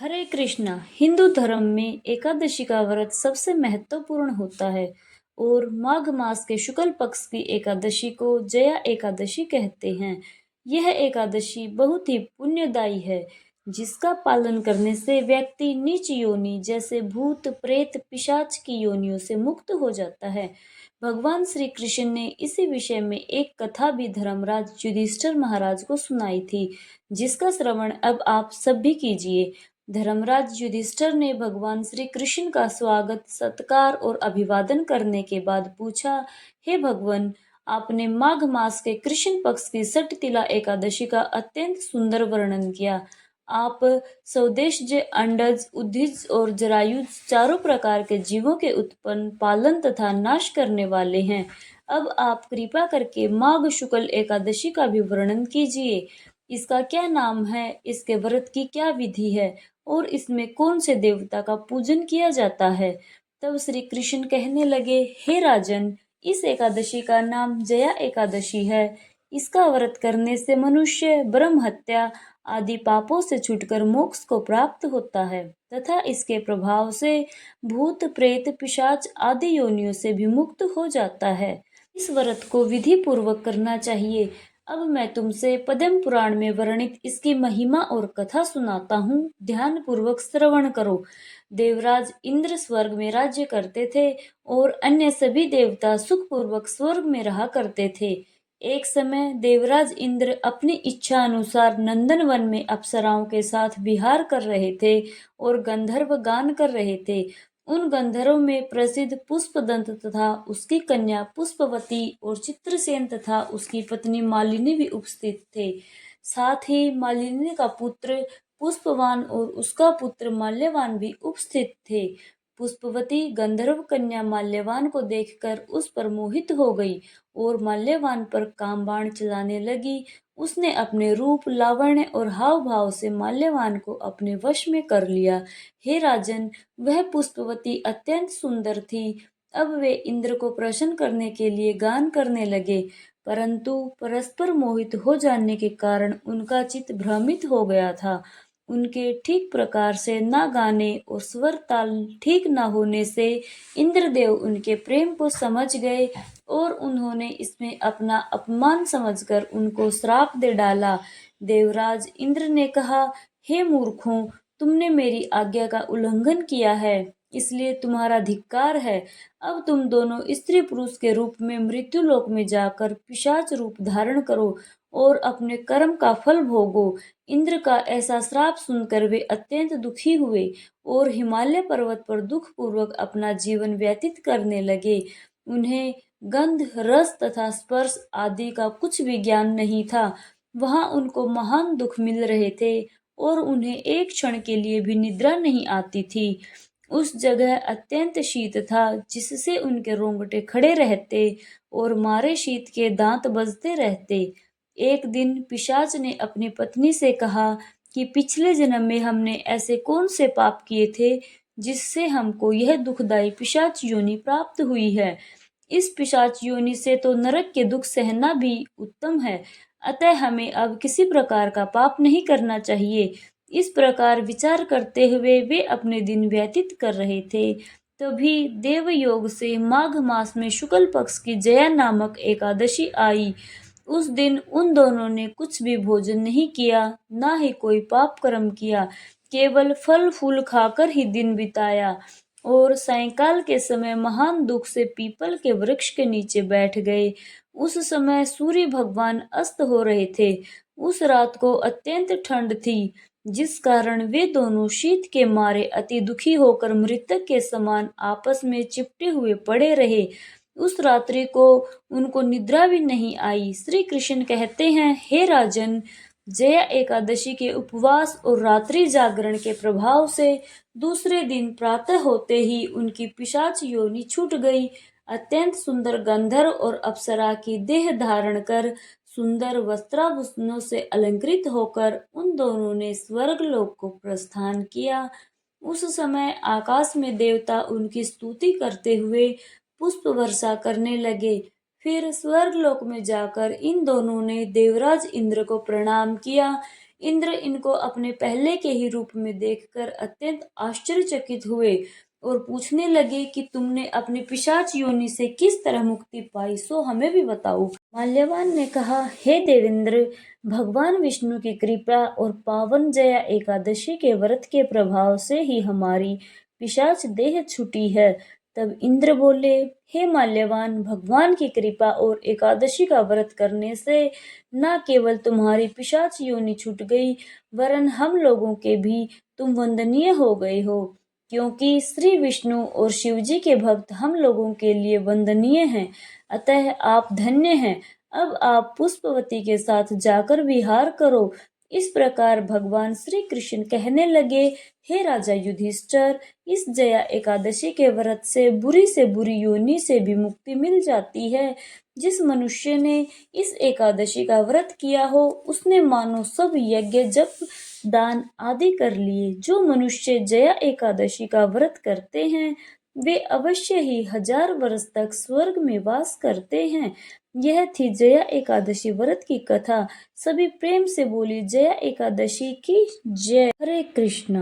हरे कृष्णा। हिंदू धर्म में एकादशी का व्रत सबसे महत्वपूर्ण होता है और माघ मास के शुक्ल पक्ष की एकादशी को जया एकादशी कहते हैं। यह एकादशी बहुत ही पुण्यदायी है, जिसका पालन करने से व्यक्ति नीच योनि जैसे भूत प्रेत पिशाच की योनियों से मुक्त हो जाता है। भगवान श्री कृष्ण ने इसी विषय में एक कथा भी धर्मराज युधिष्ठिर महाराज को सुनाई थी, जिसका श्रवण अब आप सब भी कीजिए। धर्मराज युधिष्ठिर ने भगवान श्री कृष्ण का स्वागत सत्कार और अभिवादन करने के बाद पूछा, हे भगवान, आपने माघ मास के कृष्ण पक्ष की सठ तिला एकादशी का अत्यंत सुंदर वर्णन किया। आप स्वदेशज, अंडज, उद्भिज और जरायुज चारों प्रकार के जीवों के उत्पन्न, पालन तथा नाश करने वाले हैं। अब आप कृपा करके माघ शुक्ल एकादशी का भी वर्णन कीजिए। इसका क्या नाम है, इसके व्रत की क्या विधि है और इसमें कौन से देवता का पूजन किया जाता है। तब श्री कृष्ण कहने लगे, हे राजन, इस एकादशी का नाम जया एकादशी है। इसका व्रत करने से मनुष्य ब्रह्म हत्या आदि पापों से छूटकर मोक्ष को प्राप्त होता है तथा इसके प्रभाव से भूत प्रेत पिशाच आदि योनियों से भी मुक्त हो जाता है। इस व्रत को विधि पूर्वक करना चाहिए। अब मैं तुमसे पद्म पुराण में वर्णित इसकी महिमा और कथा सुनाता हूँ, ध्यान पूर्वक श्रवण करो। देवराज इंद्र स्वर्ग में राज्य करते थे और अन्य सभी देवता सुखपूर्वक स्वर्ग में रहा करते थे। एक समय देवराज इंद्र अपनी इच्छा अनुसार नंदनवन में अप्सराओं के साथ विहार कर रहे थे और गंधर्व गान कर रहे थे। उन गंधर्वों में प्रसिद्ध पुष्पदंत तथा उसकी कन्या पुष्पवती और चित्रसेन तथा उसकी पत्नी मालिनी भी उपस्थित थे। साथ ही मालिनी का पुत्र पुष्पवान और उसका पुत्र माल्यवान भी उपस्थित थे। पुष्पवती गंधर्व कन्या माल्यवान को देखकर उस पर मोहित हो गई और माल्यवान पर कामबाण चलाने लगी। उसने अपने रूप, लावण्य और हाव भाव से माल्यवान को अपने वश में कर लिया। हे राजन, वह पुष्पवती अत्यंत सुंदर थी। अब वे इंद्र को प्रसन्न करने के लिए गान करने लगे, परंतु परस्पर मोहित हो जाने के कारण उनका चित्त भ्रमित हो गया था। उनके ठीक प्रकार से ना गाने और स्वर ताल ठीक न होने से इंद्रदेव उनके प्रेम को समझ गए और उन्होंने इसमें अपना अपमान समझकर उनको श्राप दे डाला। देवराज इंद्र ने कहा, हे मूर्खों, तुमने मेरी आज्ञा का उल्लंघन किया है, इसलिए तुम्हारा धिक्कार है। अब तुम दोनों स्त्री पुरुष के रूप में मृत्यु लोक में जाकर पिशाच रूप धारण करो और अपने कर्म का फल भोगो। इंद्र का ऐसा श्राप सुनकर वे अत्यंत दुखी हुए और हिमालय पर्वत पर दुख पूर्वक अपना जीवन व्यतीत करने लगे। उन्हें गंध, रस तथा स्पर्श आदि का कुछ भी ज्ञान नहीं था। वहां उनको महान दुख मिल रहे थे और उन्हें एक क्षण के लिए भी निद्रा नहीं आती थी। उस जगह अत्यंत शीत था, जिससे उनके रोंगटे खड़े रहते और मारे शीत के दांत बजते रहते। एक दिन पिशाच ने अपनी पत्नी से कहा कि पिछले जन्म में हमने ऐसे कौन से पाप किए थे जिससे हमको यह दुखदायी पिशाच योनि प्राप्त हुई है। इस पिशाच योनि से तो नरक के दुख सहना भी उत्तम है, अतः हमें अब किसी प्रकार का पाप नहीं करना चाहिए। इस प्रकार विचार करते हुए वे अपने दिन व्यतीत कर रहे थे। तभी देवयोग से माघ मास में शुक्ल पक्ष की जया नामक एकादशी आई। उस दिन उन दोनों ने कुछ भी भोजन नहीं किया, ना ही कोई पाप कर्म किया, केवल फल फूल खाकर ही दिन बिताया और सायंकाल के समय महान दुख से पीपल के वृक्ष के नीचे बैठ गए। उस समय सूर्य भगवान अस्त हो रहे थे। उस रात को अत्यंत ठंड थी, जिस कारण वे दोनों शीत के मारे अति दुखी होकर मृतक के समान आपस में चिपटे हुए पड़े रहे। उस रात्रि को उनको निद्रा भी नहीं आई। श्री कृष्ण कहते हैं, हे राजन, जया एकादशी के उपवास और रात्रि जागरण के प्रभाव से दूसरे दिन प्रातः होते ही उनकी पिशाच योनि छूट गई। अत्यंत सुंदर गंधर्व और अप्सरा की देह धारण कर सुंदर वस्त्राभूषणों से अलंकृत होकर उन दोनों ने स्वर्ग लोक को प्रस्थान किया। उस समय आकाश में देवता उनकी स्तुति करते हुए पुष्प वर्षा करने लगे। फिर स्वर्ग लोक में जाकर इन दोनों ने देवराज इंद्र को प्रणाम किया। इंद्र इनको अपने पहले के ही रूप में देखकर अत्यंत आश्चर्यचकित हुए और पूछने लगे कि तुमने अपनी पिशाच योनि से किस तरह मुक्ति पाई, सो हमें भी बताओ। माल्यवान ने कहा, हे देवेंद्र, भगवान विष्णु की कृपा और पावन जया एकादशी के व्रत के प्रभाव से ही हमारी पिशाच देह छूटी है। तब इंद्र बोले, हे माल्यवान, भगवान की कृपा और एकादशी का व्रत करने से न केवल तुम्हारी पिशाच योनि छूट गई, वरन हम लोगों के भी तुम वंदनीय हो गए हो, क्योंकि श्री विष्णु और शिव जी के भक्त हम लोगों के लिए वंदनीय हैं। अतः आप धन्य हैं। अब आप पुष्पवती के साथ जाकर विहार करो। इस प्रकार भगवान श्री कृष्ण कहने लगे, हे राजा युधिष्ठिर, इस जया एकादशी के व्रत से बुरी योनि से भी मुक्ति मिल जाती है। जिस मनुष्य ने इस एकादशी का व्रत किया हो, उसने मानो सब यज्ञ, जप, दान आदि कर लिए। जो मनुष्य जया एकादशी का व्रत करते हैं, वे अवश्य ही 1000 वर्ष तक स्वर्ग में वास करते हैं। यह थी जया एकादशी व्रत की कथा। सभी प्रेम से बोली जया एकादशी की जय। हरे कृष्ण।